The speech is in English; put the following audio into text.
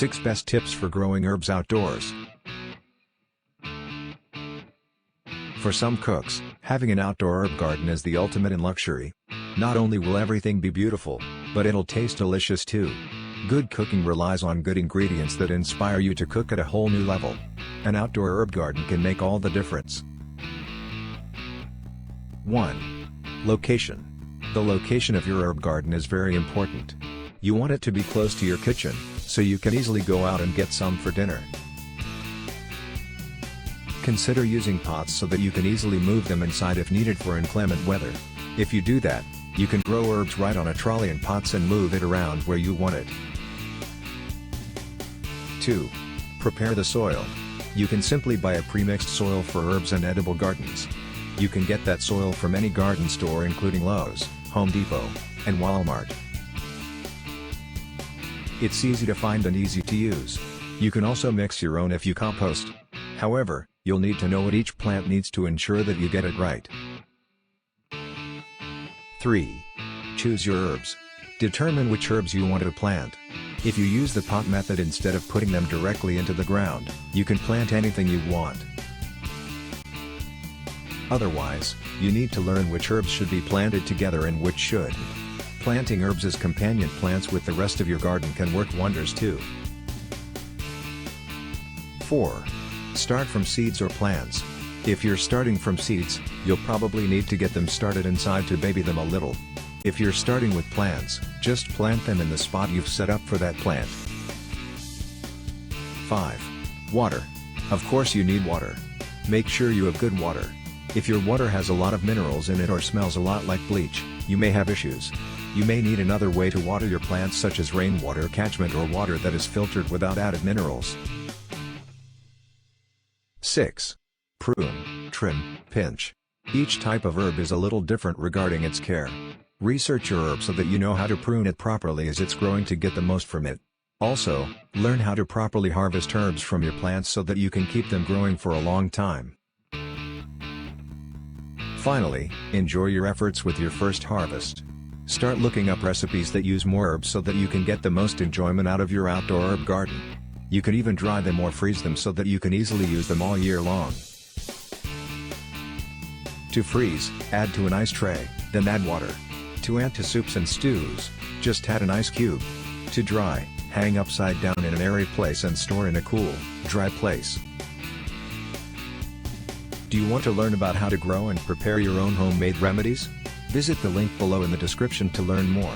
6 Best Tips for Growing Herbs Outdoors. For some cooks, having an outdoor herb garden is the ultimate in luxury. Not only will everything be beautiful, but it'll taste delicious too. Good cooking relies on good ingredients that inspire you to cook at a whole new level. An outdoor herb garden can make all the difference. 1. Location. The location of your herb garden is very important. You want it to be close to your kitchen, so you can easily go out and get some for dinner. Consider using pots so that you can easily move them inside if needed for inclement weather. If you do that, you can grow herbs right on a trolley in pots and move it around where you want it. 2. Prepare the soil. You can simply buy a pre-mixed soil for herbs and edible gardens. You can get that soil from any garden store including Lowe's, Home Depot, and Walmart. It's easy to find and easy to use. You can also mix your own if you compost. However, you'll need to know what each plant needs to ensure that you get it right. 3. Choose your herbs. Determine which herbs you want to plant. If you use the pot method instead of putting them directly into the ground, you can plant anything you want. Otherwise, you need to learn which herbs should be planted together and which shouldn't. Planting herbs as companion plants with the rest of your garden can work wonders too. 4. Start from seeds or plants. If you're starting from seeds, you'll probably need to get them started inside to baby them a little. If you're starting with plants, just plant them in the spot you've set up for that plant. 5. Water. Of course you need water. Make sure you have good water. If your water has a lot of minerals in it or smells a lot like bleach, you may have issues. You may need another way to water your plants, such as rainwater catchment or water that is filtered without added minerals. 6. Prune, trim, pinch. Each type of herb is a little different regarding its care. Research your herb so that you know how to prune it properly as it's growing to get the most from it. Also, learn how to properly harvest herbs from your plants so that you can keep them growing for a long time. Finally, enjoy your efforts with your first harvest. Start looking up recipes that use more herbs so that you can get the most enjoyment out of your outdoor herb garden. You can even dry them or freeze them so that you can easily use them all year long. To freeze, add to an ice tray, then add water. To add to soups and stews, just add an ice cube. To dry, hang upside down in an airy place and store in a cool, dry place. Do you want to learn about how to grow and prepare your own homemade remedies? Visit the link below in the description to learn more.